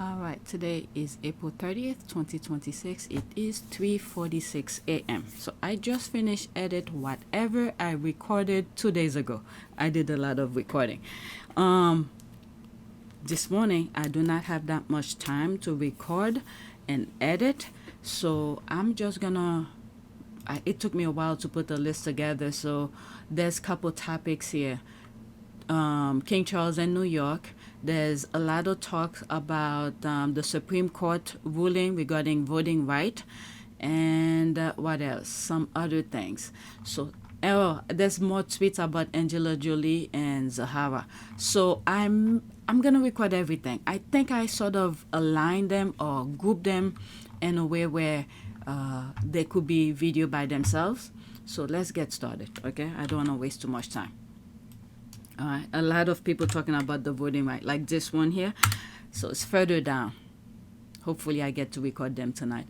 All right, today is April 30th, 2026. It is 3:46 a.m. So I just finished edit whatever I recorded 2 days ago. I did a lot of recording. This morning I do not have that much time to record and edit, so I'm just gonna it took me a while to put the list together, so there's a couple topics here. King Charles in New York. There's a lot of talk about the Supreme Court ruling regarding voting right, and what else? Some other things. So, there's more tweets about Angela Jolie and Zahara. So I'm gonna record everything. I think I sort of align them or group them in a way where they could be video by themselves. So let's get started. Okay, I don't want to waste too much time. All right, a lot of people talking about the voting right, like this one here. So it's further down. Hopefully I get to record them tonight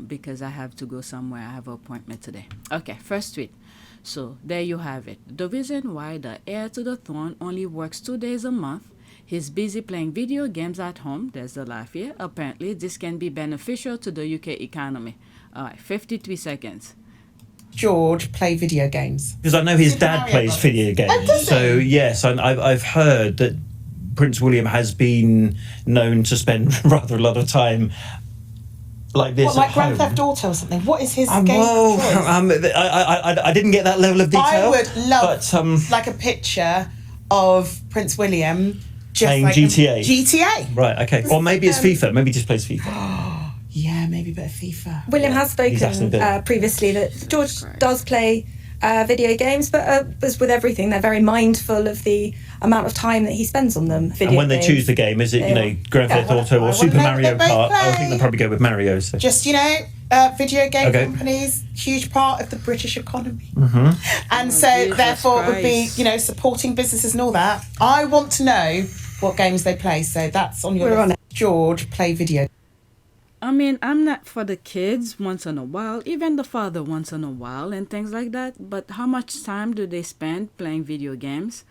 because I have to go somewhere. I have an appointment today. Okay, first tweet. So there you have it. The reason why the heir to the throne only works 2 days a month. He's busy playing video games at home. There's the laugh here. Apparently this can be beneficial to the UK economy. All right, 53 seconds. George play video games? Because I know his dad plays video games. Oh, does he? So yes, I've heard that Prince William has been known to spend rather a lot of time like this. What, like at Grand home. Theft Auto or something? What is his game? Well, choice? I didn't get that level of detail. I would love but, like a picture of Prince William just playing like GTA. GTA. Right. Okay. Or maybe it's FIFA. Maybe he just plays FIFA. Yeah, maybe a bit of FIFA. William has spoken previously that George does play video games, but as with everything, they're very mindful of the amount of time that he spends on them. And when they choose the game, is it Grand Theft Auto or Super Mario Kart? I think they'll probably go with Mario. So. Just video game companies, huge part of the British economy, and so Jesus therefore it would be Christ. Supporting businesses and all that. I want to know what games they play, so that's on your We're list. on it. George play video. I mean, I'm not for the kids once in a while, even the father once in a while and things like that. But how much time do they spend playing video games?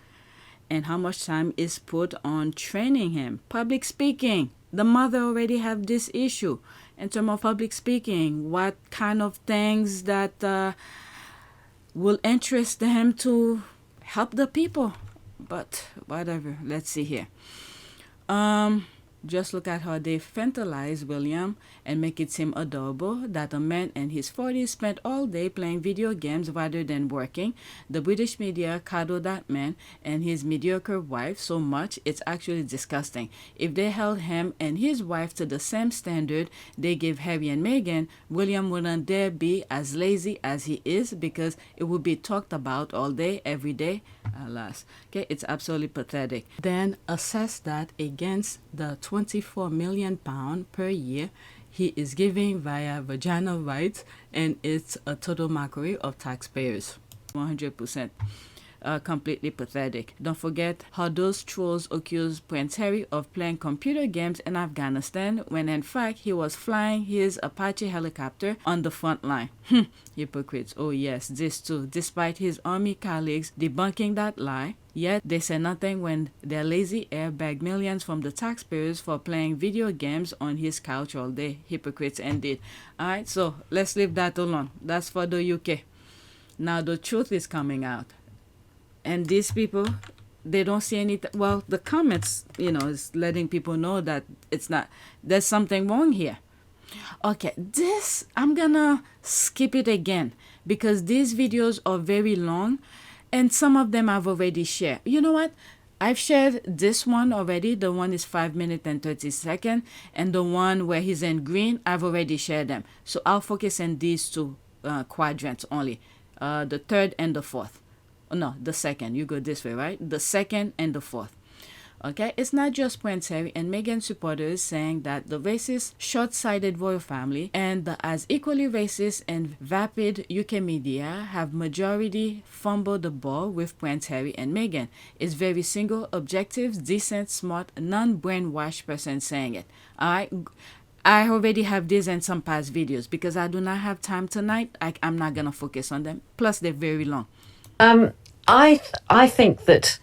And how much time is put on training him? Public speaking. The mother already have this issue. In terms of public speaking, what kind of things that will interest him to help the people? But whatever, let's see here. Just look at how they infantilize William and make it seem adorable that a man in his 40s spent all day playing video games rather than working. The British media coddle that man and his mediocre wife so much it's actually disgusting. If they held him and his wife to the same standard they give Harry and Meghan, William wouldn't dare be as lazy as he is because it would be talked about all day, every day. Alas. Okay, it's absolutely pathetic. Then assess that against the £24 million per year he is giving via vaginal rights, and it's a total mockery of taxpayers. 100%. Completely pathetic. Don't forget how those trolls accused Prince Harry of playing computer games in Afghanistan when in fact he was flying his Apache helicopter on the front line. Hypocrites. Oh yes, this too. Despite his army colleagues debunking that lie, yet they say nothing when their lazy heir begged millions from the taxpayers for playing video games on his couch all day. Hypocrites indeed. Alright, so let's leave that alone. That's for the UK. Now the truth is coming out. And these people, they don't see anything. Well, the comments, is letting people know that there's something wrong here. Okay, I'm gonna skip it again because these videos are very long and some of them I've already shared. You know what? I've shared this one already. The one is 5 minutes and 30 seconds. And the one where he's in green, I've already shared them. So I'll focus on these two quadrants only. The third and the fourth. Oh, no, the second. You go this way, right? The second and the fourth. Okay, it's not just Prince Harry and Meghan supporters saying that the racist, short-sighted royal family and the as equally racist and vapid UK media have majority fumbled the ball with Prince Harry and Meghan. It's very single, objective, decent, smart, non-brainwashed person saying it. Alright, I already have this in some past videos because I do not have time tonight. I'm not gonna focus on them. Plus, they're very long. I think that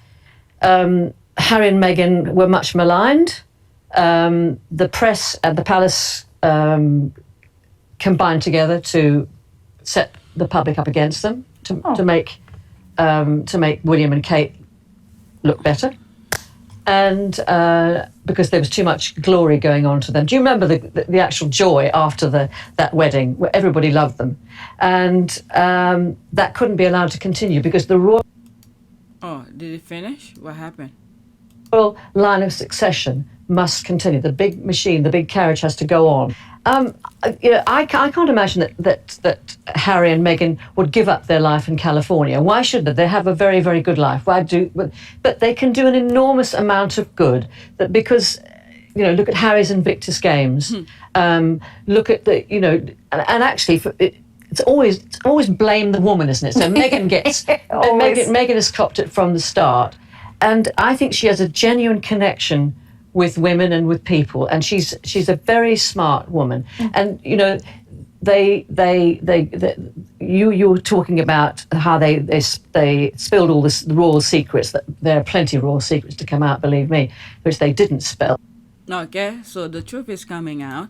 Harry and Meghan were much maligned. The press and the palace combined together to set the public up against them to make William and Kate look better, and because there was too much glory going on to them. Do you remember the actual joy after that wedding, where everybody loved them, and that couldn't be allowed to continue because the royal. Oh, did it finish? What happened? Line of succession must continue. The big machine, the big carriage has to go on. I can't imagine that Harry and Meghan would give up their life in California. Why should they? They have a very, very good life. But they can do an enormous amount of good. Because, look at Harry's Invictus Games. Look at and actually. It's always blame the woman, isn't it? So Meghan gets Meghan has copped it from the start. And I think she has a genuine connection with women and with people, and she's a very smart woman. And you were talking about how they spilled all the royal secrets. That there are plenty of royal secrets to come out, believe me, which they didn't spill. Okay, so the truth is coming out.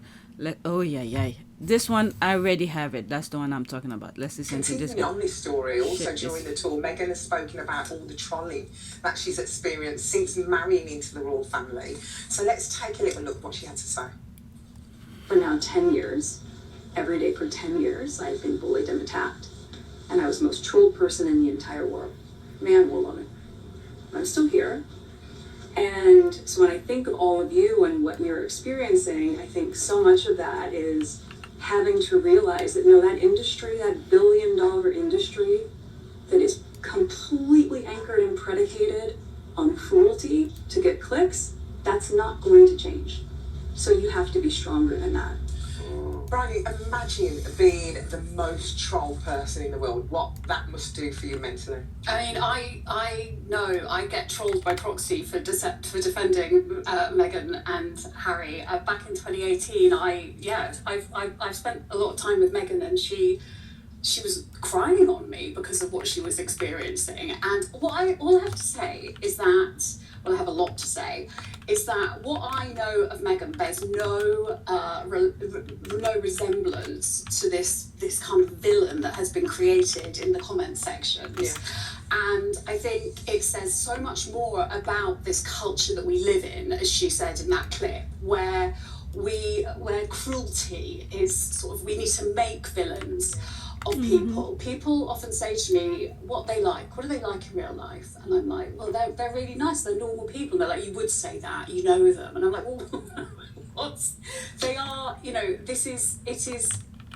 This one, I already have it. That's the one I'm talking about. Let's listen to this. On this story, also during the tour, Meghan has spoken about all the trolling that she's experienced since marrying into the royal family. So let's take a little look at what she had to say. For now 10 years, every day for 10 years, I've been bullied and attacked. And I was the most trolled person in the entire world. Man, woman. I'm still here. And so when I think of all of you and what you're experiencing, I think so much of that is having to realize that, that industry, that billion-dollar industry that is completely anchored and predicated on cruelty to get clicks, that's not going to change. So you have to be stronger than that. Bridie, imagine being the most trolled person in the world. What that must do for you mentally. I mean, I know I get trolled by proxy for defending Meghan and Harry. Back in 2018, I've spent a lot of time with Meghan, and she was crying on me because of what she was experiencing. And all I have to say is that, well, I have a lot to say, is that what I know of Meghan bears no resemblance to this kind of villain that has been created in the comment sections. Yeah. And I think it says so much more about this culture that we live in, as she said in that clip, where cruelty is sort of, we need to make villains of people. People often say to me what do they like in real life, and I'm like, well, they're really nice, they're normal people. And they're like, you would say that, you know them. And I'm like, well, what? They are, it is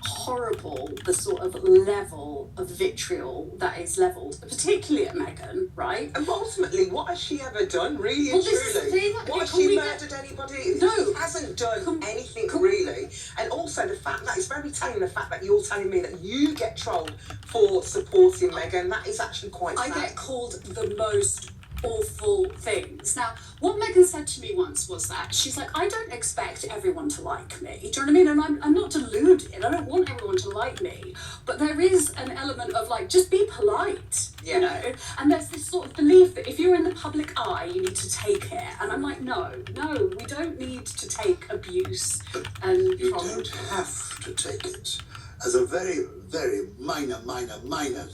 horrible, the sort of level of vitriol that is levelled, particularly at Meghan, right? And ultimately, what has she ever done, really and well, truly? This is the thing. What, has she murdered anybody? No. She hasn't done anything, really. And also the fact that, it's very telling, the fact that you're telling me that you get trolled for supporting Meghan, that is actually quite sad. I get called the most awful things. Now, what Meghan said to me once was that she's like, I don't expect everyone to like me. Do you know what I mean? And I'm not deluded. I don't want everyone to like me. But there is an element of like, just be polite, you know? And there's this sort of belief that if you're in the public eye, you need to take it. And I'm like, no, we don't need to take abuse. And you don't have to take it. As a very, very minor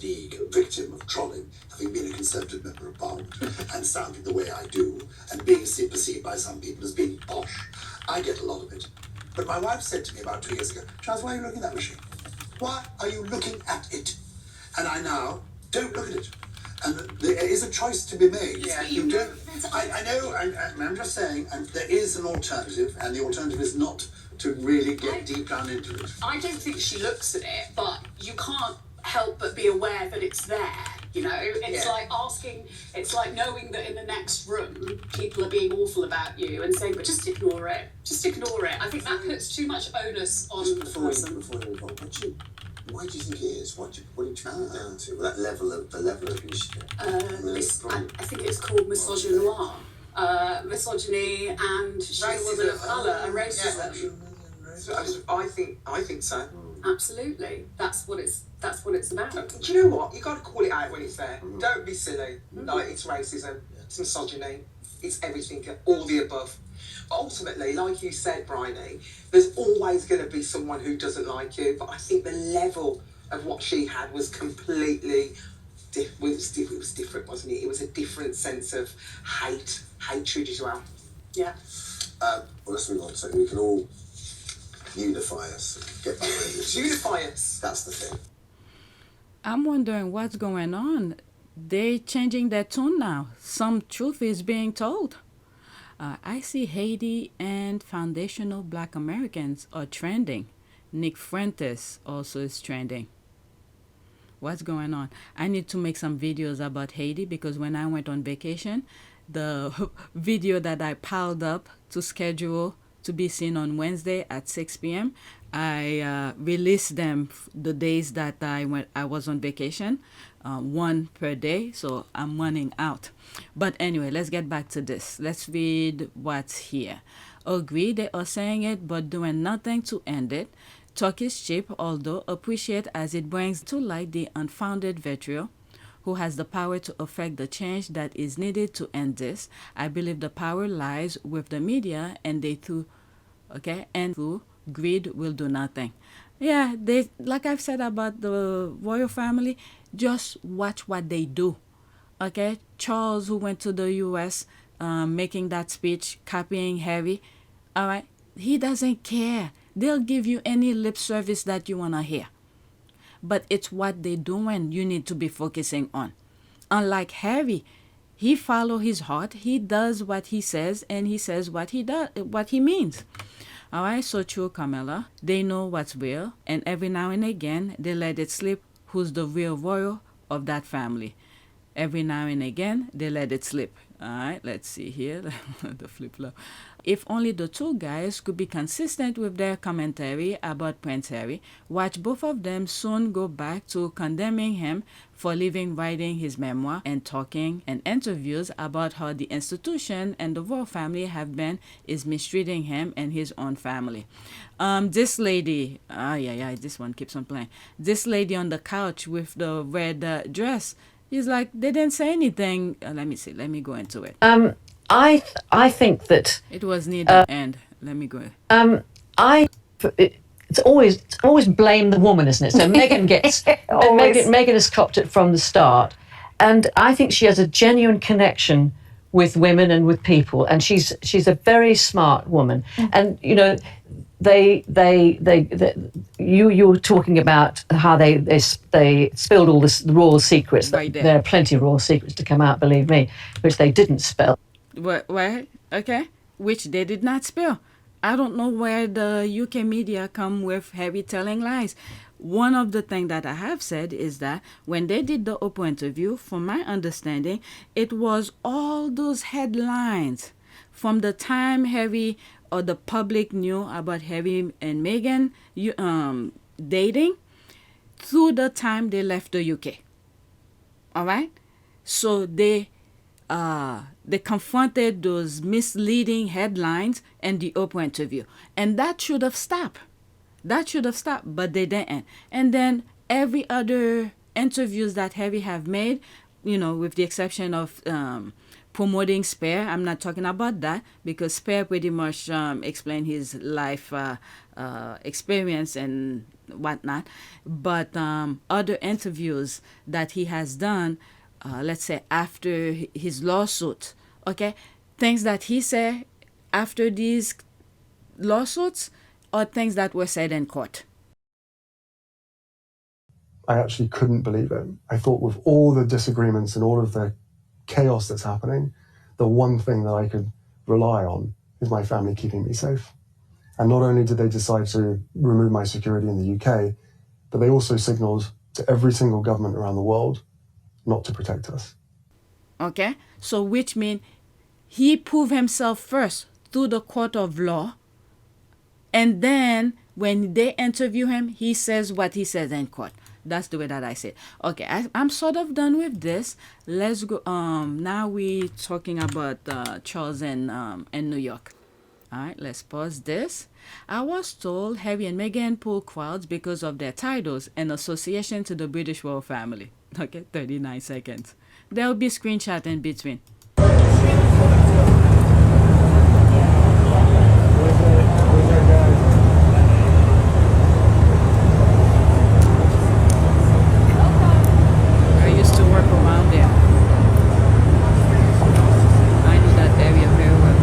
league victim of trolling, having been a Conservative member of Parliament and sounding the way I do, and being perceived by some people as being posh, I get a lot of it. But my wife said to me about 2 years ago, Charles, why are you looking at that machine? Why are you looking at it? And I now don't look at it. And there is a choice to be made. Yeah, you don't. I know, and I'm just saying, and there is an alternative, and the alternative is not to really get deep down into it. I don't think she looks at it, but you can't help but be aware that it's there. You know, it's like asking, it's like knowing that in the next room people are being awful about you and saying, but just ignore it. Just ignore it. I think that puts too much onus on the person. Why do you think it is? What do you put it down to? The level of abuse. I think it's called misogynoir. Misogyny and she's a woman of colour and racism. I think so. Absolutely. That's what it's about. Do you know what? You got to call it out when it's there. Don't be silly. Like, it's racism, it's misogyny, it's everything, all the above. Ultimately, like you said, Bryony, there's always going to be someone who doesn't like you, but I think the level of what she had was completely different. It was different, wasn't it? It was a different sense of hatred as well. Yeah. Well, let's move on so we can all unify us, get behind this. Unify us. That's the thing. I'm wondering what's going on. They're changing their tune now. Some truth is being told. I see Haiti and foundational Black Americans are trending. Nick Fuentes also is trending. What's going on? I need to make some videos about Haiti because when I went on vacation, the video that I piled up to schedule to be seen on Wednesday at 6 p.m., I released them the days that I was on vacation, one per day, so I'm running out. But anyway, let's get back to this. Let's read what's here. Agree, they are saying it, but doing nothing to end it. Talk is cheap, although appreciate as it brings to light the unfounded vitriol, who has the power to affect the change that is needed to end this. I believe the power lies with the media, and through greed will do nothing. Yeah, they, like I've said about the royal family, just watch what they do. Okay, Charles, who went to the U.S., making that speech, copying Harry, all right, he doesn't care. They'll give you any lip service that you want to hear. But it's what they're doing you need to be focusing on. Unlike Harry, he follows his heart. He does what he says, and he says what he does, what he means. All right, so true, Camilla. They know what's real, and every now and again, they let it slip who's the real royal of that family. Every now and again, they let it slip. All right, let's see here, the flip-flop. If only the two guys could be consistent with their commentary about Prince Harry, watch both of them soon go back to condemning him for writing his memoir and talking in interviews about how the institution and the royal family is mistreating him and his own family. This lady, this one keeps on playing. This lady on the couch with the red dress, he's like, they didn't say anything. Let me see. Let me go into it. I think that it was near the end. Let me go. It's always blame the woman, isn't it? So Meghan gets Meghan has copped it from the start, and I think she has a genuine connection with women and with people, and she's a very smart woman. And you know, you were talking about how they spilled all the royal secrets. Right there. There are plenty of royal secrets to come out, believe me, which they didn't spill. What? Okay. Which they did not spill. I don't know where the UK media come with Harry telling lies. One of the things that I have said is that when they did the Oprah interview, from my understanding, it was all those headlines from the time Harry or the public knew about Harry and Meghan dating through the time they left the UK. All right? So they confronted those misleading headlines and the Oprah interview. And that should have stopped. But they didn't. And then every other interviews that Harry have made, you know, with the exception of promoting Spare, I'm not talking about that because Spare pretty much explained his life experience and whatnot. But other interviews that he has done, let's say after his lawsuit, okay, things that he said after these lawsuits are things that were said in court. I actually couldn't believe it. I thought with all the disagreements and all of the chaos that's happening, the one thing that I could rely on is my family keeping me safe. And not only did they decide to remove my security in the UK, but they also signaled to every single government around the world not to protect us. Okay, so which means he proved himself first through the court of law, and then when they interview him, he says what he says in court. That's the way that I say it. Okay, I'm sort of done with this. Let's go. Now we're talking about Charles and New York. All right, let's pause this. I was told Harry and Meghan pull crowds because of their titles and association to the British royal family. Okay, 39 seconds. There will be a screenshot in between. I used to work around there. I know that area very well.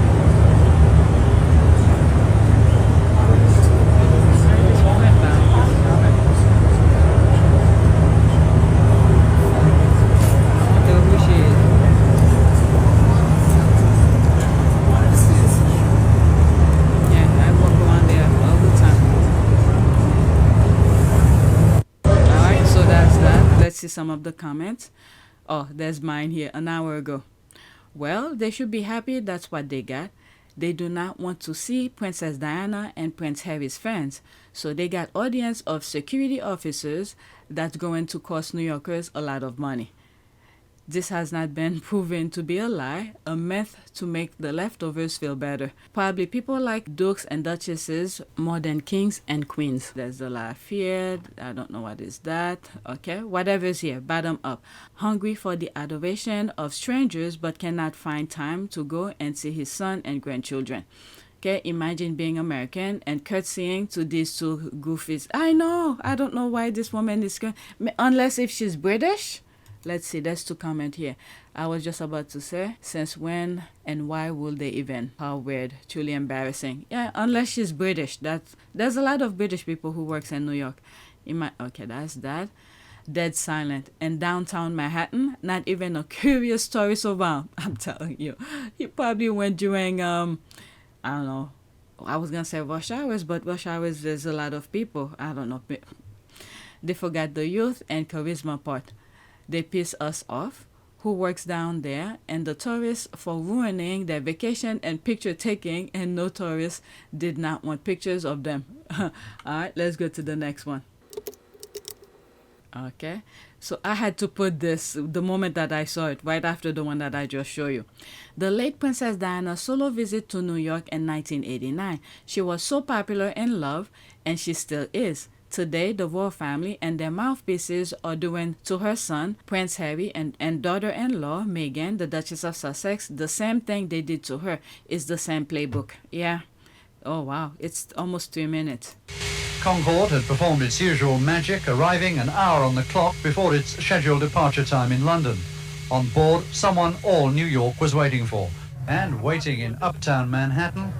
See some of the comments. Oh, there's mine here an hour ago. Well, they should be happy. That's what they got. They do not want to see Princess Diana and Prince Harry's fans. So they got audience of security officers that's going to cost New Yorkers a lot of money. This has not been proven to be a lie, a myth to make the leftovers feel better. Probably people like dukes and duchesses more than kings and queens. There's the Lafayette. I don't know what is that. Okay, whatever's here, bottom up. Hungry for the adoration of strangers but cannot find time to go and see his son and grandchildren. Okay, imagine being American and curtsying to these two goofies. I know, I don't know why this woman is unless if she's British. Let's see, there's two comments here. I was just about to say, since when and why will they even? How weird, truly embarrassing. Yeah, unless she's British. There's a lot of British people who works in New York. Okay, that's that. Dead silent. In downtown Manhattan, not even a curious tourist around. I'm telling you. He probably went during, I don't know, I was going to say rush hours, but rush hours, there's a lot of people. I don't know. They forgot the youth and charisma part. They piss us off, who works down there, and the tourists for ruining their vacation and picture taking, and no tourists did not want pictures of them. All right, let's go to the next one. Okay, so I had to put this the moment that I saw it, right after the one that I just showed you. The late Princess Diana's solo visit to New York in 1989. She was so popular and loved, and she still is. Today, the royal family and their mouthpieces are doing to her son, Prince Harry, and daughter-in-law, Meghan, the Duchess of Sussex, the same thing they did to her. It's the same playbook. Yeah. Oh, wow. It's almost 3 minutes. Concorde had performed its usual magic, arriving an hour on the clock before its scheduled departure time in London. On board, someone all New York was waiting for. And waiting in uptown Manhattan,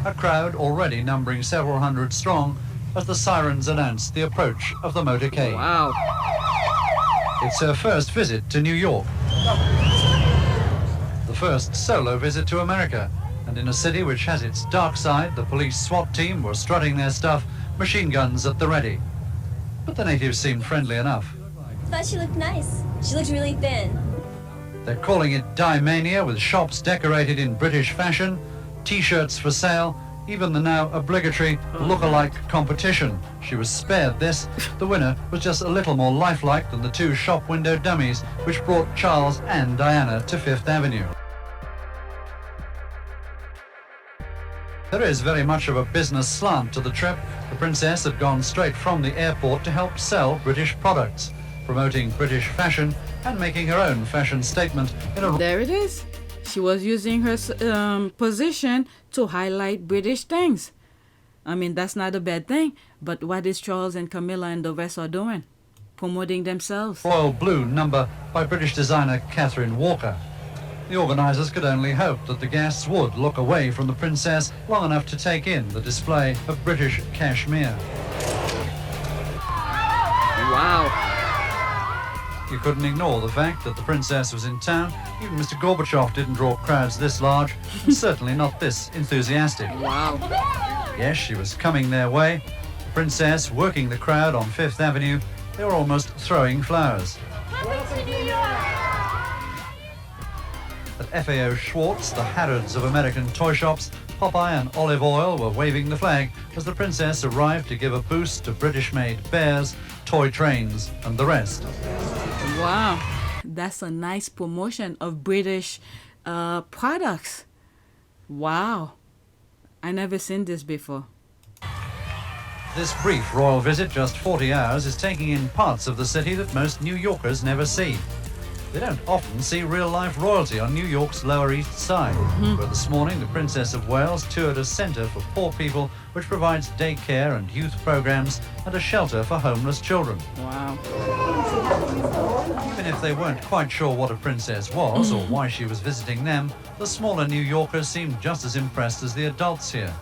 a crowd already numbering several hundred strong, as the sirens announced the approach of the motorcade. Wow. It's her first visit to New York. The first solo visit to America. And in a city which has its dark side, the police SWAT team were strutting their stuff, machine guns at the ready. But the natives seemed friendly enough. I thought she looked nice. She looked really thin. They're calling it Die Mania, with shops decorated in British fashion, T-shirts for sale, even the now obligatory look-alike competition. She was spared this. The winner was just a little more lifelike than the two shop window dummies which brought Charles and Diana to Fifth Avenue. There is very much of a business slant to the trip. The princess had gone straight from the airport to help sell British products, promoting British fashion and making her own fashion statement in a... There it is. She was using her position to highlight British things. I mean, that's not a bad thing. But what is Charles and Camilla and the rest are doing? Promoting themselves. Royal blue number by British designer Catherine Walker. The organisers could only hope that the guests would look away from the princess long enough to take in the display of British cashmere. Wow. You couldn't ignore the fact that the princess was in town. Even Mr. Gorbachev didn't draw crowds this large, and certainly not this enthusiastic. Wow. Yes, she was coming their way. The princess working the crowd on Fifth Avenue. They were almost throwing flowers. At FAO Schwartz, the Harrods of American toy shops, Popeye and Olive Oil were waving the flag as the princess arrived to give a boost to British-made bears, toy trains and the rest. Wow, that's a nice promotion of British products. Wow, I never seen this before. This brief royal visit, just 40 hours, is taking in parts of the city that most New Yorkers never see. They don't often see real-life royalty on New York's Lower East Side, where this morning the Princess of Wales toured a centre for poor people which provides daycare and youth programmes and a shelter for homeless children. Wow. Even if they weren't quite sure what a princess was or why she was visiting them, the smaller New Yorkers seemed just as impressed as the adults here.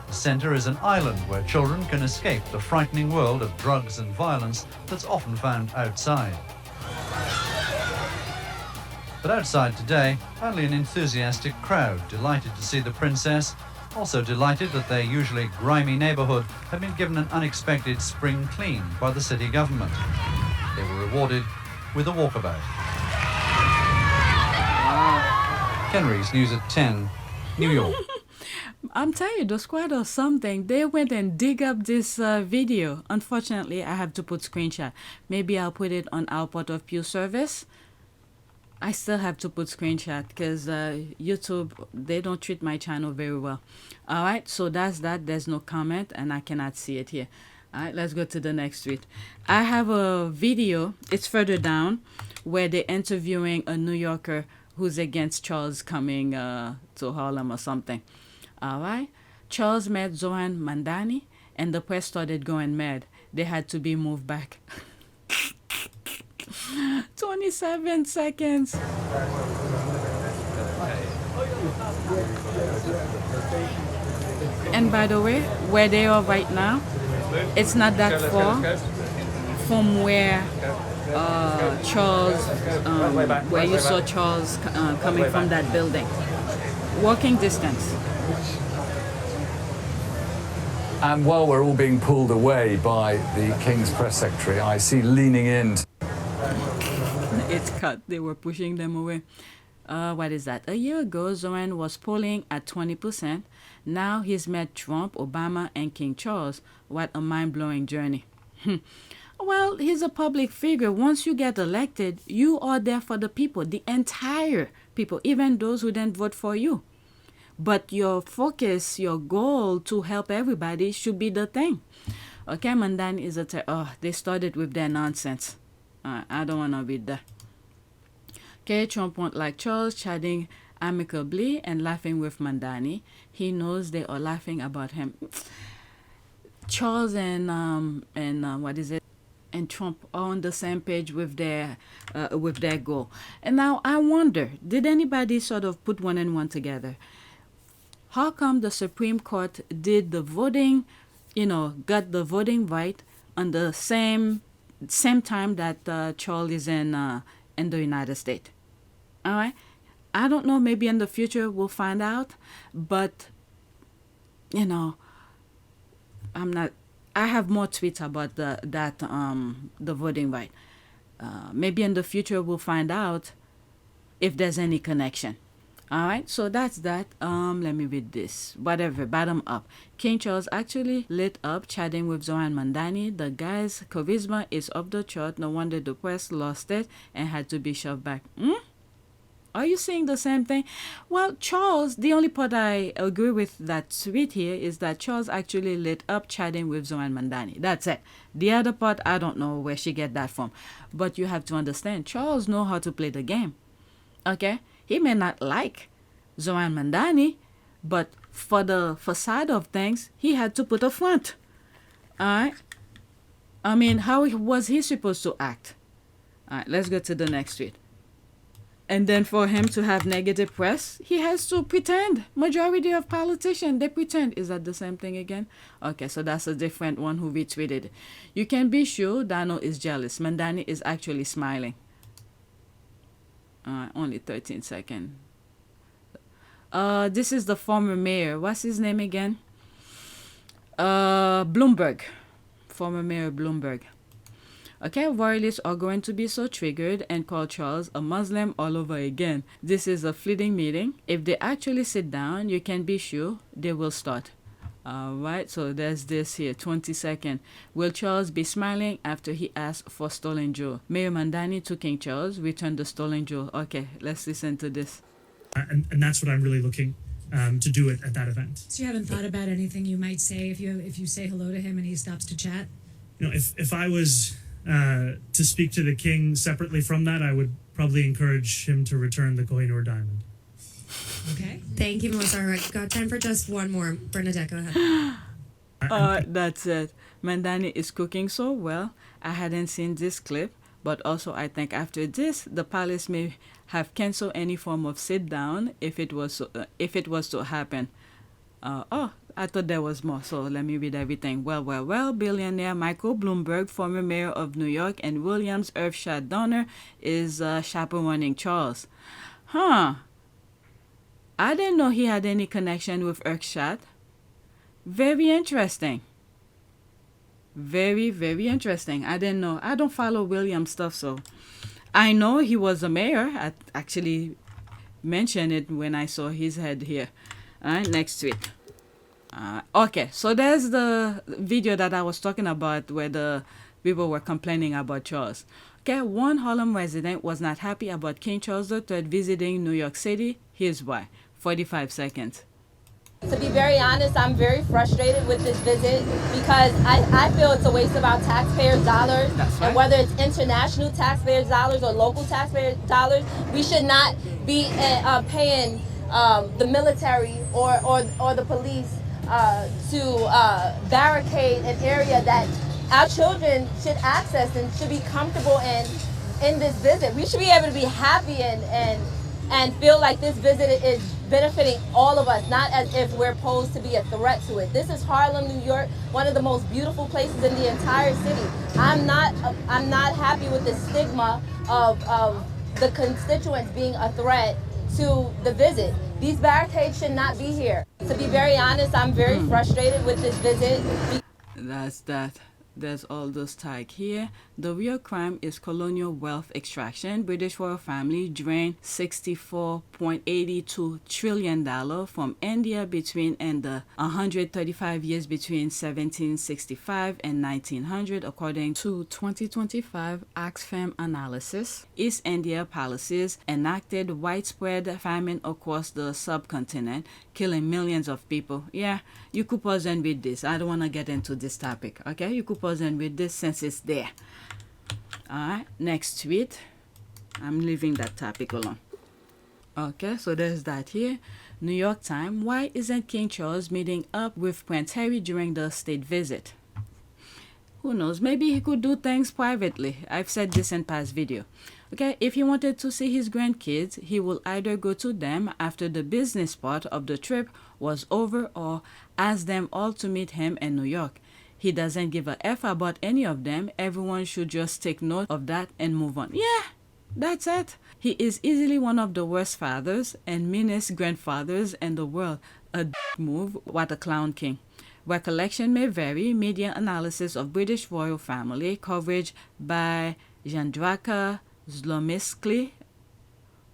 The centre is an island where children can escape the frightening world of drugs and violence that's often found outside. But outside today, only an enthusiastic crowd delighted to see the princess, also delighted that their usually grimy neighbourhood had been given an unexpected spring clean by the city government. They were rewarded with a walkabout. Kenry's News at 10, New York. I'm telling you, the squad or something, they went and dig up this video. Unfortunately, I have to put screenshot. Maybe I'll put it on our Port of Pew service. I still have to put screenshot because YouTube, they don't treat my channel very well. All right, so that's that. There's no comment and I cannot see it here. All right, let's go to the next tweet. I have a video, it's further down, where they're interviewing a New Yorker who's against Charles coming to Harlem or something. All right, Charles met Zohran Mamdani and the press started going mad. They had to be moved back. 27 seconds. And by the way, where they are right now, it's not that far from where Charles, where you saw Charles coming from that building. Walking distance. And while we're all being pulled away by the King's press secretary, I see leaning in. It's cut. They were pushing them away. What is that? A year ago, Zohran was polling at 20%. Now he's met Trump, Obama, and King Charles. What a mind-blowing journey. Well, he's a public figure. Once you get elected, you are there for the people, the entire people, even those who didn't vote for you. But your focus, your goal to help everybody should be the thing. Okay, Mandan is they started with their nonsense. I don't want to read that. Okay, Trump won't like Charles, chatting amicably and laughing with Mamdani. He knows they are laughing about him. Charles and Trump are on the same page with their goal. And now I wonder, did anybody sort of put one and one together? How come the Supreme Court did the voting, got the voting right on the same time that Charles is in the United States? All right, I don't know. Maybe in the future we'll find out. But I'm not. I have more tweets about the voting right. Maybe in the future we'll find out if there's any connection. All right, so that's that. Let me read this. Whatever, bottom up. King Charles actually lit up chatting with Zohran Mamdani. The guy's charisma is off the chart. No wonder the press lost it and had to be shoved back. Are you saying the same thing? Well, Charles, the only part I agree with that tweet here is that Charles actually lit up chatting with Zohran Mamdani. That's it. The other part, I don't know where she get that from. But you have to understand, Charles know how to play the game. Okay? He may not like Zohran Mamdani, but for the facade of things, he had to put a front. All right? I mean, how was he supposed to act? All right, let's go to the next tweet. And then for him to have negative press, he has to pretend. Majority of politicians, they pretend. Is that the same thing again? Okay, so that's a different one who retweeted it. You can be sure Donold is jealous. Mamdani is actually smiling. Only 13 seconds. This is the former mayor. What's his name again? Bloomberg. Former Mayor Bloomberg. Okay, royalists are going to be so triggered and call Charles a Muslim all over again. This is a fleeting meeting. If they actually sit down, you can be sure they will start. Alright, so there's this here, 20 seconds. Will Charles be smiling after he asked for stolen jewel? Mayor Mandani to King Charles returned the stolen jewel. Okay, let's listen to this. And that's what I'm really looking to do at that event. So you haven't thought about anything you might say if you say hello to him and he stops to chat? You know, if I was to speak to the king separately from that, I would probably encourage him to return the Kohinoor diamond. Okay. Thank you, Melissa. All right, got time for just one more. Bernadette, go ahead. That's it. Mandani is cooking so well. I hadn't seen this clip, but also I think after this, the palace may have canceled any form of sit down if it was to happen. I thought there was more, so let me read everything. Well, billionaire Michael Bloomberg, former mayor of New York, and Williams Earthshot donor is chaperoning Charles. I didn't know he had any connection with Earthshot. Very interesting. Very, very interesting. I didn't know. I don't follow Williams stuff, so I know he was a mayor. I actually mentioned it when I saw his head here. All right, next tweet. Okay, so there's the video that I was talking about where the people were complaining about Charles. Okay, one Harlem resident was not happy about King Charles III visiting New York City. Here's why. 45 seconds. To be very honest, I'm very frustrated with this visit because I feel it's a waste of our taxpayers' dollars. That's right. And whether it's international taxpayers' dollars or local taxpayers' dollars, we should not be paying the military or the police to barricade an area that our children should access and should be comfortable in this visit. We should be able to be happy and feel like this visit is benefiting all of us, not as if we're posed to be a threat to it. This is Harlem, New York, one of the most beautiful places in the entire city. I'm not happy with the stigma of the constituents being a threat to the visit. These barricades should not be here. To be very honest, I'm very frustrated with this visit. That's that. There's all those tag here. The real crime is colonial wealth extraction. British royal family drained $64.82 trillion from India between the 135 years between 1765 and 1900, according to 2025 Oxfam analysis. East India policies enacted widespread famine across the subcontinent, killing millions of people. Yeah, you could pause and read this. I don't want to get into this topic, okay? You could pause and read this since it's there. Alright, next tweet. I'm leaving that topic alone. Okay, so there's that here. New York Times. Why isn't King Charles meeting up with Prince Harry during the state visit? Who knows? Maybe he could do things privately. I've said this in past video. Okay, if he wanted to see his grandkids, he will either go to them after the business part of the trip was over or ask them all to meet him in New York. He doesn't give a F about any of them. Everyone should just take note of that and move on. Yeah, that's it. He is easily one of the worst fathers and meanest grandfathers in the world. A move. What a clown king. Recollection may vary. Media analysis of British royal family coverage by Jandraka Zlomiskli,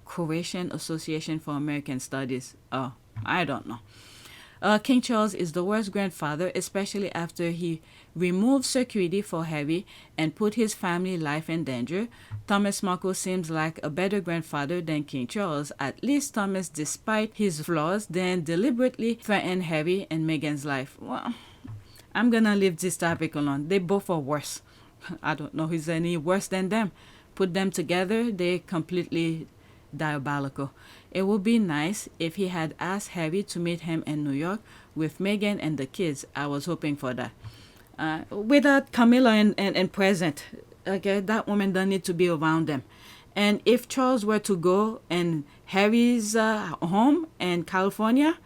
Croatian Association for American Studies. Oh, I don't know. King Charles is the worst grandfather, especially after he removed security for Harry and put his family life in danger. Thomas Markle seems like a better grandfather than King Charles. At least Thomas, despite his flaws, then deliberately threatened Harry and Meghan's life. Well, I'm gonna leave this topic alone. They both are worse. I don't know who's any worse than them. Put them together, they're completely diabolical. It would be nice if he had asked Harry to meet him in New York with Meghan and the kids. I was hoping for that. Without Camilla and present, okay, that woman don't need to be around them. And if Charles were to go in Harry's home in California,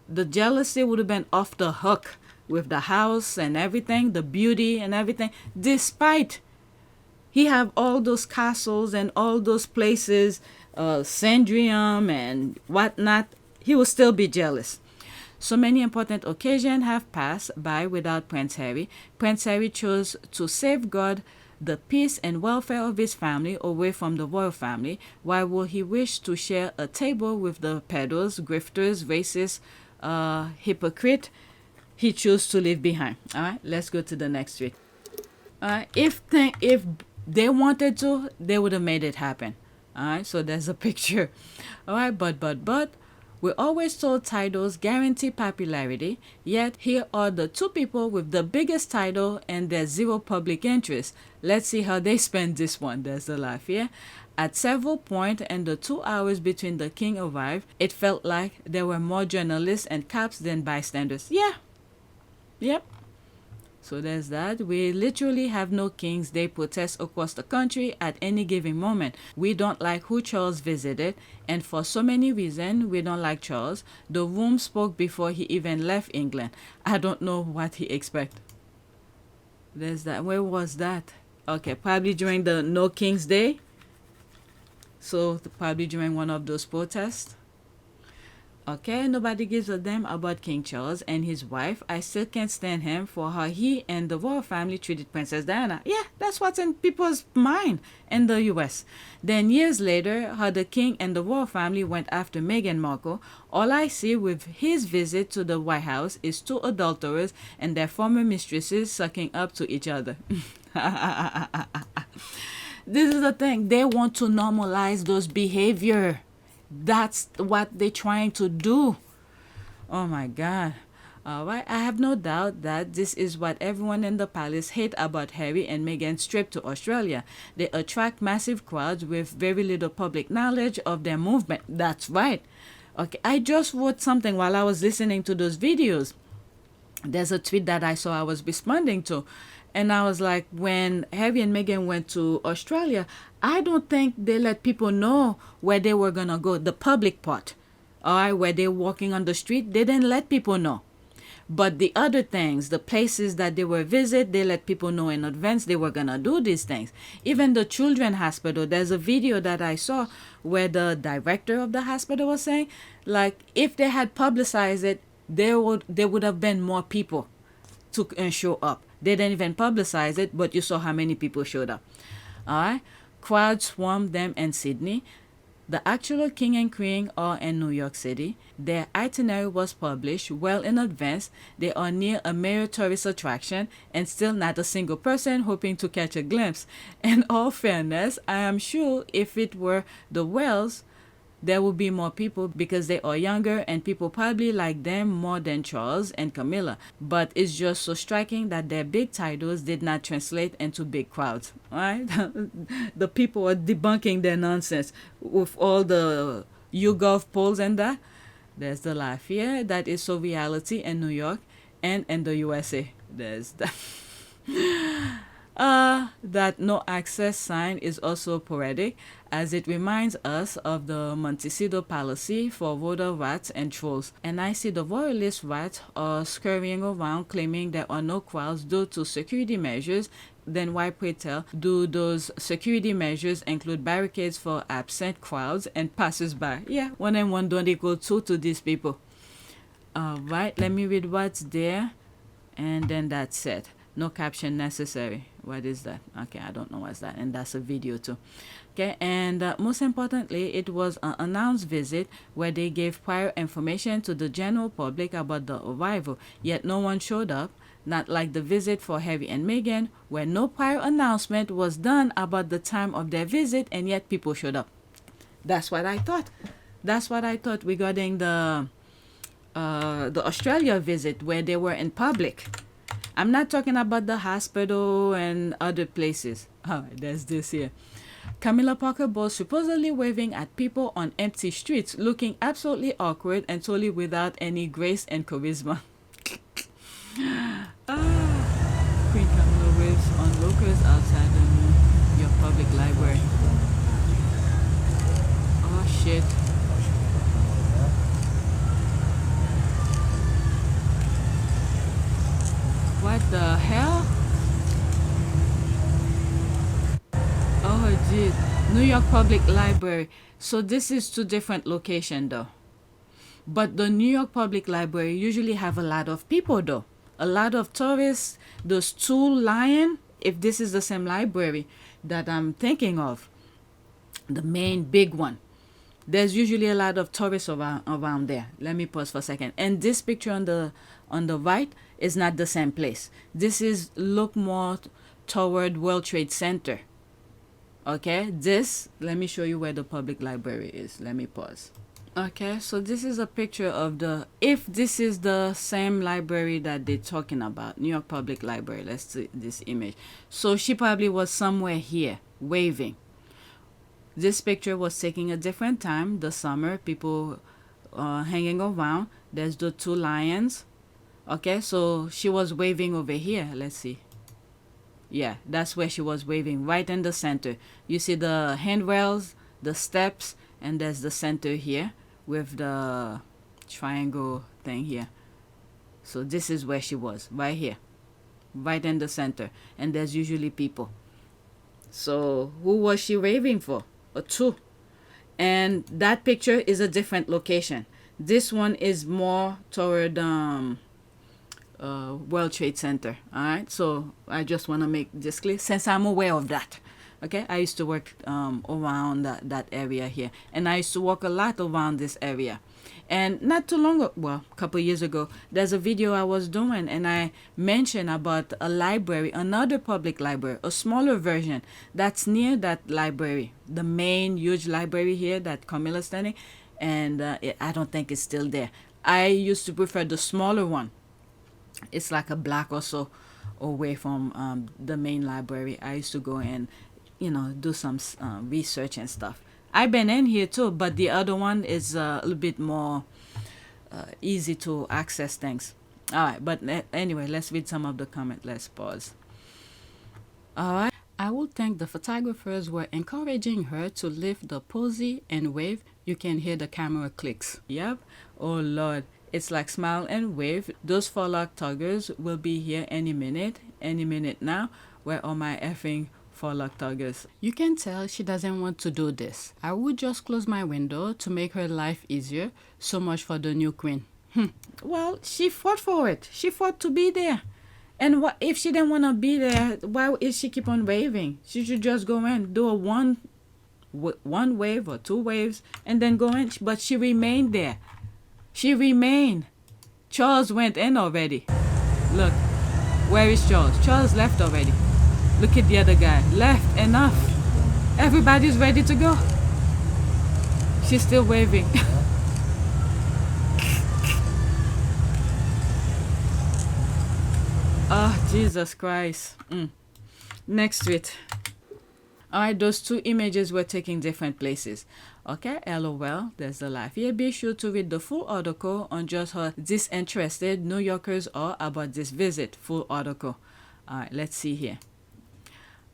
the jealousy would have been off the hook with the house and everything, the beauty and everything. Despite he have all those castles and all those places, Sandrium and whatnot, he will still be jealous. So many important occasions have passed by without Prince Harry. Prince Harry chose to safeguard the peace and welfare of his family away from the royal family. Why would he wish to share a table with the peddlers, grifters, racists, hypocrite he chose to leave behind? All right, let's go to the next tweet. If they wanted to, they would have made it happen. All right, so there's a picture. All right, but we always told titles guarantee popularity, yet here are the two people with the biggest title and there's zero public interest. Let's see how they spend this one. There's the laugh here. At several points in the 2 hours between the king arrived, it felt like there were more journalists and cops than bystanders. Yeah. Yep. So there's that. We literally have no King's Day protests across the country at any given moment. We don't like who Charles visited, and for so many reasons, we don't like Charles. The room spoke before he even left England. I don't know what he expected. There's that. Where was that? Okay, probably during the No King's Day. So probably during one of those protests. Okay, nobody gives a damn about King Charles and his wife. I still can't stand him for how he and the royal family treated Princess Diana. Yeah, that's what's in people's mind in the US. Then years later, how the king and the royal family went after Meghan Markle. All I see with his visit to the White House is two adulterers and their former mistresses sucking up to each other. This is the thing. They want to normalize those behavior. That's what they're trying to do. Oh my God. All right. I have no doubt that this is what everyone in the palace hate about Harry and Meghan's trip to Australia. They attract massive crowds with very little public knowledge of their movement. That's right. Okay. I just wrote something while I was listening to those videos. There's a tweet that I saw I was responding to. And I was like, when Harry and Meghan went to Australia, I don't think they let people know where they were going to go, the public part. All right, where they're walking on the street, they didn't let people know. But the other things, the places that they were visit, they let people know in advance they were going to do these things. Even the children's hospital, there's a video that I saw where the director of the hospital was saying, like, if they had publicized it, there would have been more people to show up. They didn't even publicize it, but you saw how many people showed up. All right. Crowds swarmed them in Sydney. The actual king and queen are in New York City. Their itinerary was published well in advance. They are near a major tourist attraction and still not a single person hoping to catch a glimpse. In all fairness, I am sure if it were the Wells, there will be more people because they are younger and people probably like them more than Charles and Camilla. But it's just so striking that their big titles did not translate into big crowds. Right? The people are debunking their nonsense with all the YouGov polls and that. There's the laugh here. That is so reality in New York and in the USA. There's that. That no access sign is also poetic, as it reminds us of the Montecito policy for voter rats and trolls. And I see the royalist rats are scurrying around claiming there are no crowds due to security measures. Then why, pray tell, do those security measures include barricades for absent crowds and passers-by? Yeah, 1 and 1 don't equal 2 to these people. Right, let me read what's there, and then that's it. No caption necessary. What is that? Okay, I don't know what's that. And that's a video too. Okay, and most importantly, it was an announced visit where they gave prior information to the general public about the arrival. Yet no one showed up. Not like the visit for Harry and Meghan, where no prior announcement was done about the time of their visit, and yet people showed up. That's what I thought. That's what I thought regarding the Australia visit where they were in public. I'm not talking about the hospital and other places. All right, there's this here. Camilla Parker Bowles supposedly waving at people on empty streets, looking absolutely awkward and totally without any grace and charisma. Queen Camilla waves on locals outside the New York Public Library. shit. What the hell? Oh, geez. New York Public Library. So this is two different locations, though. But the New York Public Library usually have a lot of people, though. A lot of tourists. Those two lions, if this is the same library that I'm thinking of, the main big one. There's usually a lot of tourists around there. Let me pause for a second. And this picture on the right is not the same place. This is look more toward World Trade Center. Okay, this, let me show you where the public library is. Let me pause. Okay, so this is a picture of the, if this is the same library that they're talking about, New York Public Library, let's see this image. So she probably was somewhere here, waving. This picture was taken a different time, the summer, people hanging around. There's the two lions. Okay, so she was waving over here. Let's see. Yeah, that's where she was waving, right in the center. You see the handrails, the steps, and there's the center here with the triangle thing here. So this is where she was, right here, right in the center. And there's usually people. So who was she waving for? Or two. And that picture is a different location. This one is more toward World Trade Center. All right, so I just want to make this clear since I'm aware of that. Okay, I used to work around that area here, and I used to walk a lot around this area. And not too long ago, well, a couple years ago, there's a video I was doing, and I mentioned about a library, another public library, a smaller version that's near that library, the main huge library here that Camilla's standing, and I don't think it's still there. I used to prefer the smaller one. It's like a block or so away from the main library. I used to go and, you know, do some research and stuff. I've been in here too, but the other one is a little bit more easy to access things. All right, but anyway, let's read some of the comments. Let's pause. All right. I would think the photographers were encouraging her to lift the posy and wave. You can hear the camera clicks. Yep. Oh, Lord. It's like smile and wave. Those Forlock tuggers will be here any minute now. Where are my effing Forlock tuggers? You can tell she doesn't want to do this. I would just close my window to make her life easier. So much for the new queen. Well, she fought for it. She fought to be there. And what if she didn't want to be there? Why is she keep on waving? She should just go in, do a one wave or two waves, and then go in. But she remained there. She remained. Charles went in already. Look, where is Charles? Charles left already. Look at the other guy. Left. Enough. Everybody's ready to go. She's still waving. Oh, Jesus Christ. Next tweet. Alright, those two images were taken different places. Okay, LOL, there's the life. Here, be sure to read the full article on just how disinterested New Yorkers are about this visit. Full article. Alright, let's see here.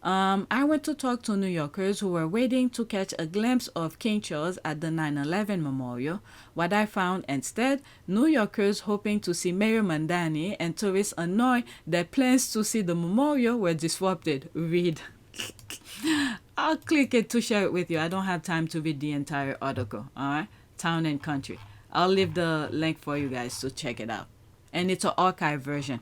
I went to talk to New Yorkers who were waiting to catch a glimpse of King Charles at the 9/11 memorial. What I found instead, New Yorkers hoping to see Mayor Mandani and tourists annoyed that plans to see the memorial were disrupted. Read. I'll click it to share it with you. I don't have time to read the entire article. Alright? Town and Country. I'll leave the link for you guys to check it out. And it's an archive version.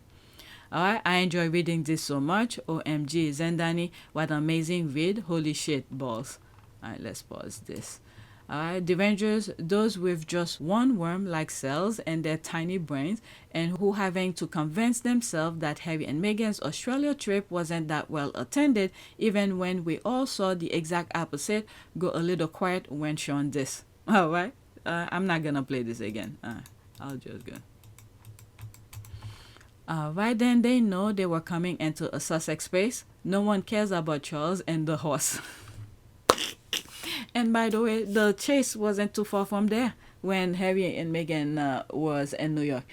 Alright, I enjoy reading this so much. OMG, Zendani, what amazing read. Holy shit, balls. Alright, let's pause this. Alright, the Rangers, those with just one worm-like cells and their tiny brains, and who having to convince themselves that Harry and Meghan's Australia trip wasn't that well attended, even when we all saw the exact opposite, go a little quiet when shown this. Alright, I'm not gonna play this again. I'll just go. Right then they know they were coming into a Sussex space. No one cares about Charles and the horse. And by the way, the chase wasn't too far from there when Harry and Meghan was in New York.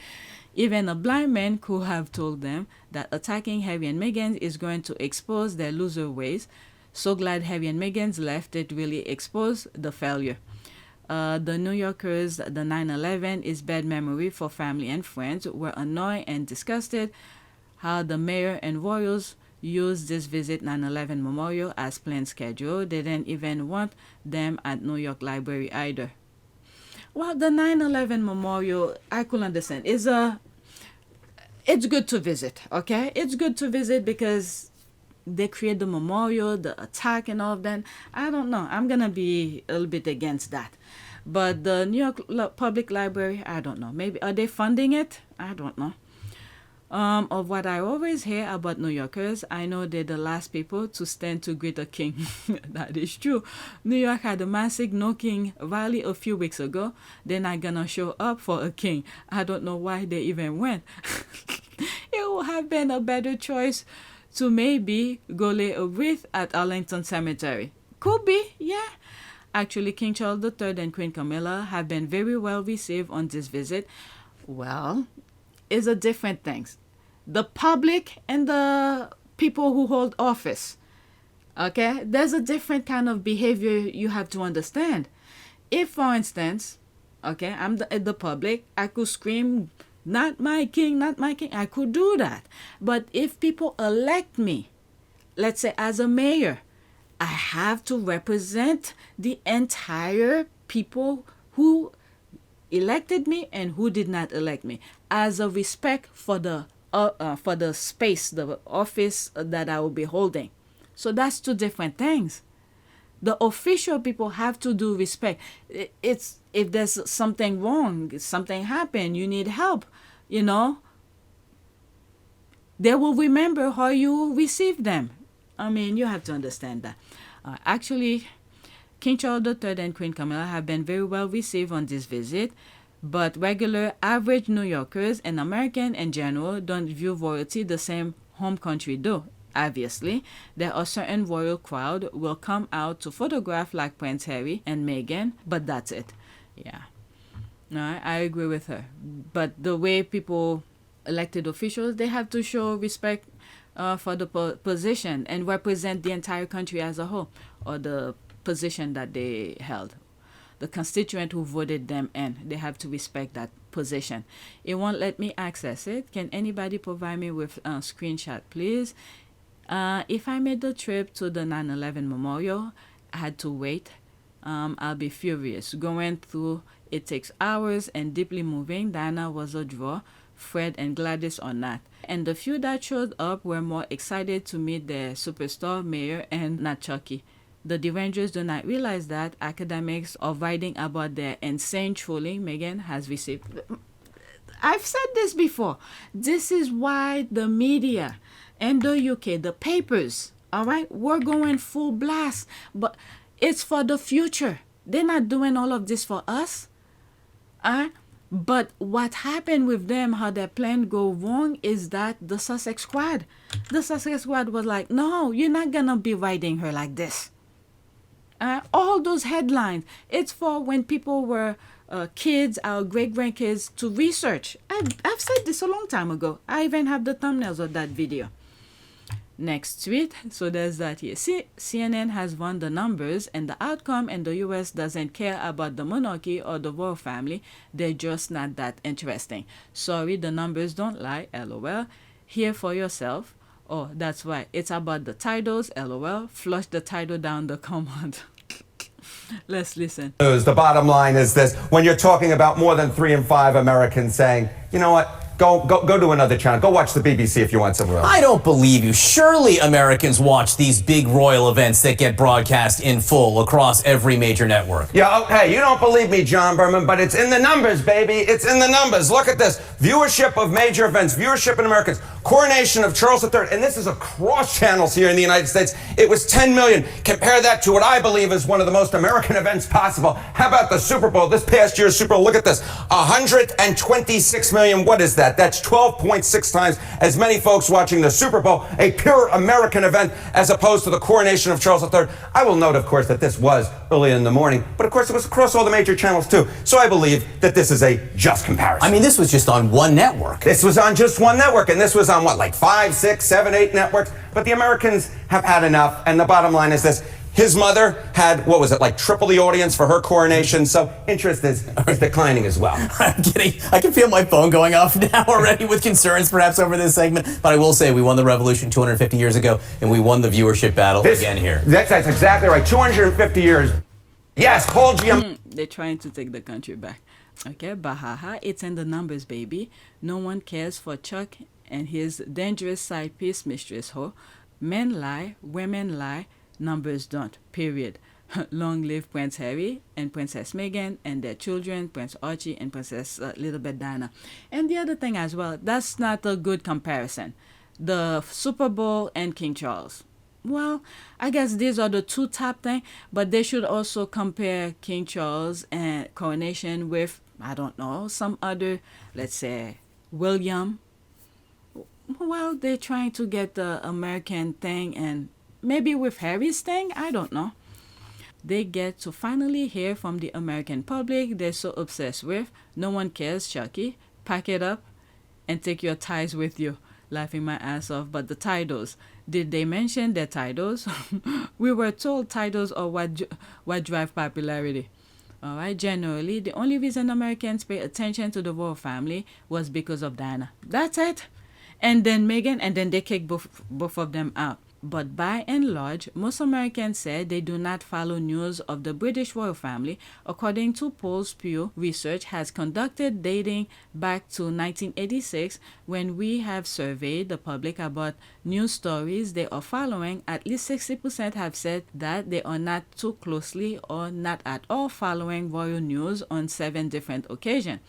Even a blind man could have told them that attacking Harry and Meghan is going to expose their loser ways. So glad Harry and Meghan's left it really exposed the failure. The New Yorkers, the 9/11 is bad memory for family and friends, were annoyed and disgusted how the mayor and royals used this visit 9/11 memorial as planned schedule. They didn't even want them at New York Library either. Well, the 9/11 memorial, I could understand. It's good to visit, okay? It's good to visit because they create the memorial, the attack and all of that. I don't know. I'm going to be a little bit against that. But the New York Public Library, I don't know. Maybe, are they funding it? I don't know. Of what I always hear about New Yorkers, I know they're the last people to stand to greet a king. That is true. New York had a massive no king rally a few weeks ago. They're not gonna show up for a king. I don't know why they even went. It would have been a better choice to maybe go lay a wreath at Arlington Cemetery. Could be, yeah. Actually, King Charles III and Queen Camilla have been very well received on this visit. Well, it's a different things. The public and the people who hold office. Okay? There's a different kind of behavior you have to understand. If, for instance, okay, I'm the public, I could scream, not my king, not my king. I could do that. But if people elect me, let's say as a mayor, I have to represent the entire people who elected me and who did not elect me, as a respect for the space, the office that I will be holding. So that's two different things. The official people have to do respect. It's if there's something wrong, something happened, you need help, you know, they will remember how you received them. I mean, you have to understand that. Actually, King Charles III and Queen Camilla have been very well received on this visit, but regular average New Yorkers and Americans in general don't view royalty the same home country do. Obviously, there are certain royal crowd will come out to photograph like Prince Harry and Meghan, but that's it. Yeah. No, I agree with her. But the way people, elected officials, they have to show respect for the position and represent the entire country as a whole, or the position that they held. The constituent who voted them in, they have to respect that position. It won't let me access it. Can anybody provide me with a screenshot, please? If I made the trip to the 9/11 memorial, I had to wait. I'll be furious. Going through it takes hours and deeply moving. Diana was a draw. Fred and Gladys are not. And the few that showed up were more excited to meet their superstar mayor and not Chucky. The derangers do not realize that academics are writing about their insane trolling Meghan has received. I've said this before. This is why the media and the UK, the papers, all right, we're going full blast. But it's for the future. They're not doing all of this for us. But what happened with them, how their plan go wrong, is that the Sussex squad was like, no, you're not going to be writing her like this. All those headlines, it's for when people were kids, our great-grandkids, to research. I've said this a long time ago. I even have the thumbnails of that video. Next tweet, so there's that here. See, CNN has run the numbers and the outcome, and the US doesn't care about the monarchy or the royal family. They're just not that interesting. Sorry, the numbers don't lie, LOL. Hear for yourself. Oh, that's right. It's about the titles, LOL. Flush the title down the command. Let's listen. The bottom line is this. When you're talking about more than 3 in 5 Americans saying, you know what? Go to another channel. Go watch the BBC if you want somewhere else. I don't believe you. Surely Americans watch these big royal events that get broadcast in full across every major network. Yeah, oh, hey, you don't believe me, John Berman, but it's in the numbers, baby. It's in the numbers. Look at this. Viewership of major events, viewership in Americans, coronation of Charles III, and this is across channels here in the United States. It was 10 million. Compare that to what I believe is one of the most American events possible. How about the Super Bowl? This past year's Super Bowl, look at this. 126 million. What is that? That's 12.6 times as many folks watching the Super Bowl, a pure American event, as opposed to the coronation of Charles III. I will note, of course, that this was early in the morning, but of course it was across all the major channels too. So I believe that this is a just comparison. I mean, this was just on one network. This was on just one network, and this was on what, like 5, 6, 7, 8 networks? But the Americans have had enough, and the bottom line is this. His mother had, what was it, like triple the audience for her coronation. So interest is declining as well. I'm kidding. I can feel my phone going off now already with concerns perhaps over this segment. But I will say we won the revolution 250 years ago, and we won the viewership battle again here. That's exactly right. 250 years. Yes, call GM. They're trying to take the country back. Okay, Bahaha, it's in the numbers, baby. No one cares for Chuck and his dangerous side piece, Mistress Ho. Men lie, women lie, numbers don't, period. Long live Prince Harry and Princess Meghan and their children, Prince Archie and Princess Littlebit Diana. And the other thing as well, that's not a good comparison. The Super Bowl and King Charles. Well, I guess these are the two top things, but they should also compare King Charles and coronation with, I don't know, some other, let's say, William. Well, they're trying to get the American thing, and maybe with Harry's thing, I don't know. They get to finally hear from the American public they're so obsessed with. No one cares, Chucky. Pack it up and take your ties with you. Laughing my ass off. But the titles, did they mention their titles? We were told titles are what drive popularity. All right, generally, the only reason Americans pay attention to the royal family was because of Diana. That's it. And then Meghan, and then they kick both of them out. But by and large, most Americans said they do not follow news of the British royal family, according to polls Pew Research has conducted dating back to 1986. When we have surveyed the public about news stories they are following, at least 60% have said that they are not too closely or not at all following royal news on 7 different occasions.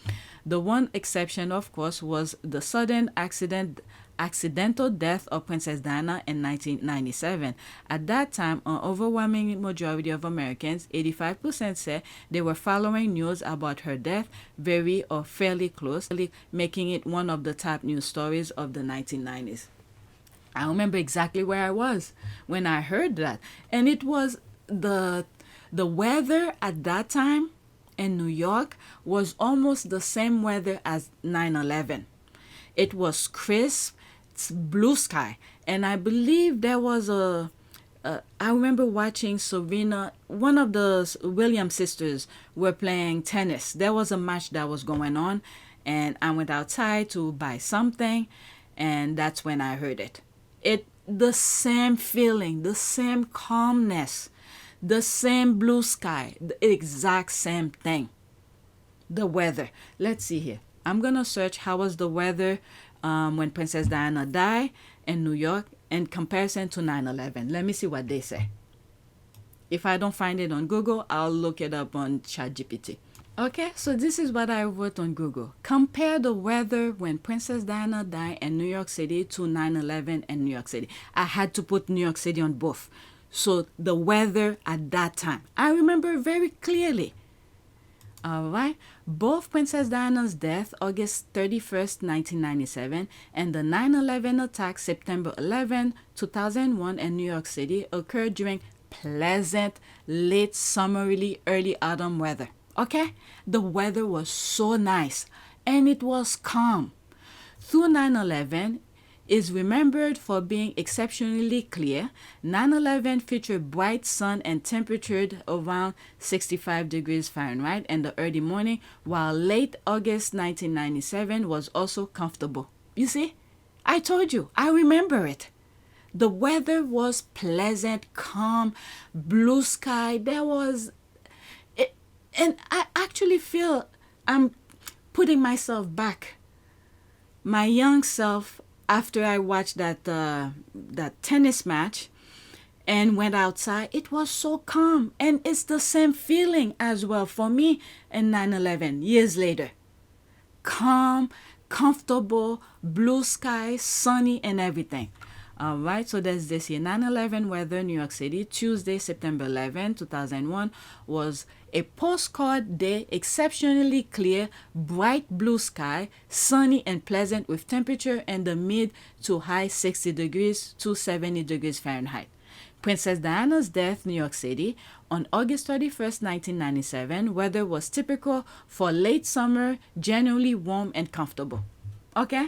The one exception, of course, was the sudden accidental death of Princess Diana in 1997. At that time, an overwhelming majority of Americans, 85%, said they were following news about her death very or fairly closely, making it one of the top news stories of the 1990s. I remember exactly where I was when I heard that. And it was the weather at that time in New York was almost the same weather as 9/11. It was crisp, blue sky, and I believe there was I remember watching Serena, one of the Williams sisters were playing tennis. There was a match that was going on, and I went outside to buy something, and that's when I heard it. The same feeling, the same calmness, the same blue sky, the exact same thing. The weather. Let's see here. I'm gonna search how was the weather when Princess Diana died in New York in comparison to 9/11. Let me see what they say. If I don't find it on Google, I'll look it up on ChatGPT. Okay, so this is what I wrote on Google. Compare the weather when Princess Diana died in New York City to 9/11 in New York City. I had to put New York City on both. So the weather at that time, I remember very clearly. All right. Both Princess Diana's death, August 31st, 1997, and the 9/11 attack, September 11, 2001, in New York City, occurred during pleasant, late summery, early autumn weather. Okay? The weather was so nice, and it was calm. Through 9/11, is remembered for being exceptionally clear. 9/11 featured bright sun and temperature around 65 degrees Fahrenheit in the early morning, while late August 1997 was also comfortable. You see? I told you. I remember it. The weather was pleasant, calm, blue sky. There was... And I actually feel I'm putting myself back. My young self... After I watched that tennis match and went outside, it was so calm. And it's the same feeling as well for me in 9/11, years later. Calm, comfortable, blue sky, sunny, and everything. All right, so there's this here. 9/11 weather, New York City, Tuesday, September 11, 2001, was a postcard day, exceptionally clear, bright blue sky, sunny and pleasant with temperature in the mid to high 60 degrees to 70 degrees Fahrenheit. Princess Diana's death, New York City, on August 31st, 1997, weather was typical for late summer, generally warm and comfortable. Okay?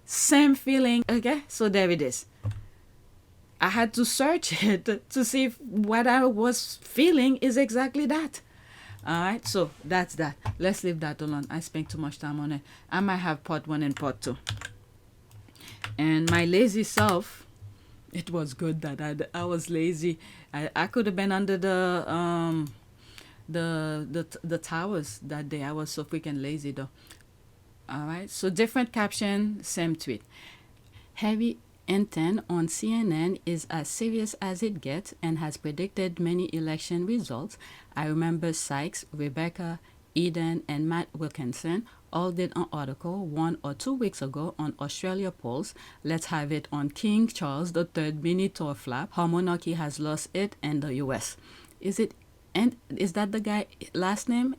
Same feeling. Okay? So there it is. I had to search it to see if what I was feeling is exactly that. All right, so that's that. Let's leave that alone. I spent too much time on it. I might have part 1 and part 2. And my lazy self, it was good that I was lazy. I could have been under the towers that day. I was so freaking lazy though. All right, so different caption, same tweet. Harry Meghan on CNN is as serious as it gets and has predicted many election results. I remember Sykes, Rebecca, Eden, and Matt Wilkinson all did an article 1 or 2 weeks ago on Australia polls. Let's have it on King Charles III mini tour flap. How monarchy has lost it and the US. Is that the guy last name?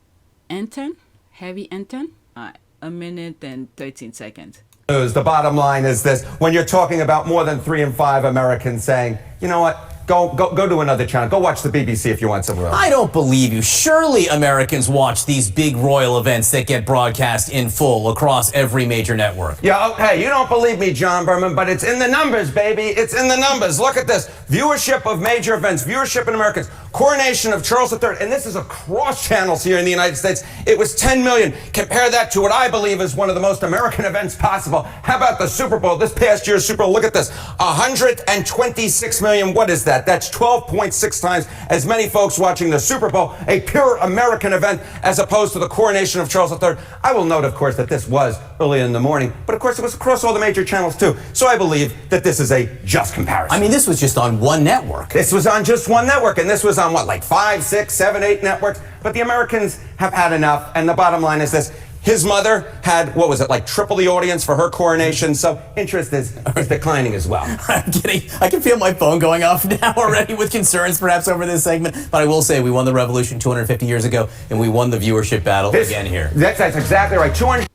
Anton? Harry Anton? All right, 1 minute and 13 seconds. The bottom line is this: when you're talking about more than 3 in 5 Americans saying, you know what, go to another channel, go watch the BBC if you want some real. I don't believe you. Surely Americans watch these big royal events that get broadcast in full across every major network. Yeah, hey, you don't believe me, John Berman, but it's in the numbers, baby. It's in the numbers. Look at this. Viewership of major events, viewership in Americans, coronation of Charles III, and this is across channels here in the United States. It was 10 million. Compare that to what I believe is one of the most American events possible. How about the Super Bowl? This past year's Super Bowl, look at this. 126 million. What is that? That's 12.6 times as many folks watching the Super Bowl, a pure American event, as opposed to the coronation of Charles III. I will note, of course, that this was early in the morning, but of course it was across all the major channels too. So I believe that this is a just comparison. I mean, this was just on one network. This was on just one network, and this was on what, like 5, 6, 7, 8 networks? But the Americans have had enough, and the bottom line is this. His mother had, what was it, like triple the audience for her coronation, so interest is declining as well. I'm kidding. I can feel my phone going off now already with concerns perhaps over this segment, but I will say we won the revolution 250 years ago, and we won the viewership battle again here. That's exactly right. 200.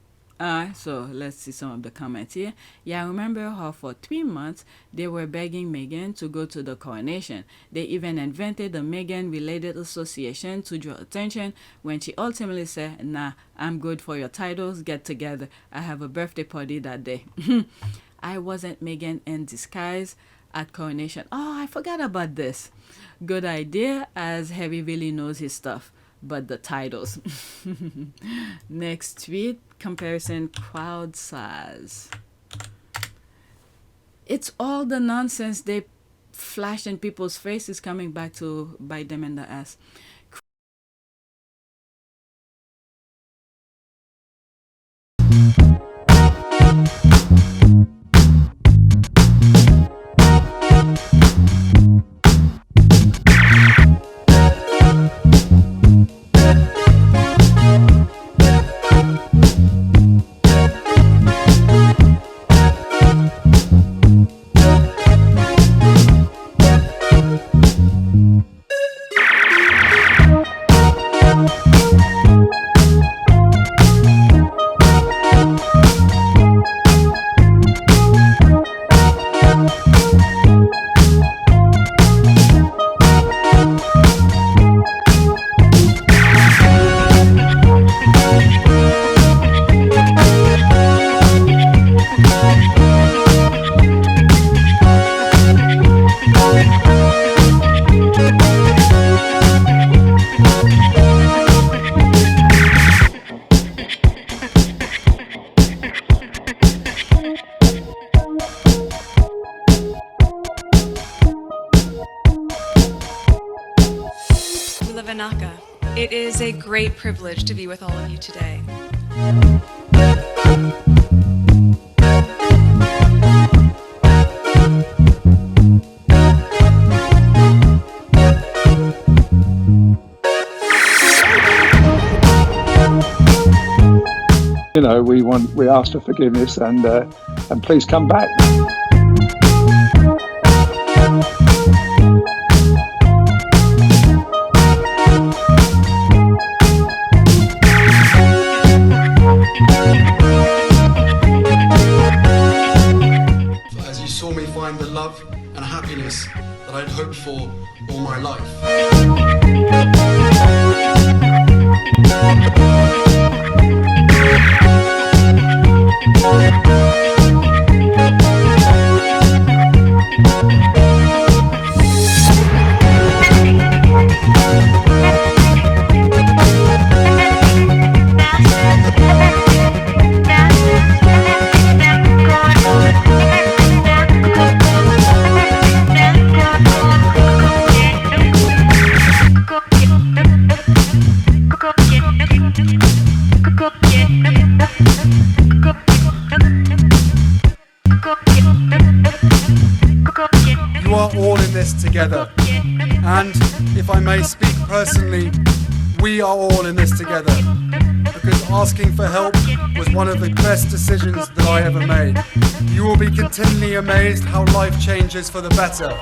So let's see some of the comments here. Yeah, I remember how for 3 months they were begging Meghan to go to the coronation. They even invented the Meghan-related association to draw attention when she ultimately said, nah, I'm good for your titles, get together. I have a birthday party that day. I wasn't Meghan in disguise at coronation. Oh, I forgot about this. Good idea, as Harry really knows his stuff. But the titles. Next tweet, comparison crowd size. It's all the nonsense they flash in people's faces coming back to bite them in the ass. It is a great privilege to be with all of you today. You know, we ask for forgiveness and please come back. As you saw me find the love and happiness that I'd hoped for all my life. all in this together. And if I may speak personally, we are all in this together. Because asking for help was one of the best decisions that I ever made. You will be continually amazed how life changes for the better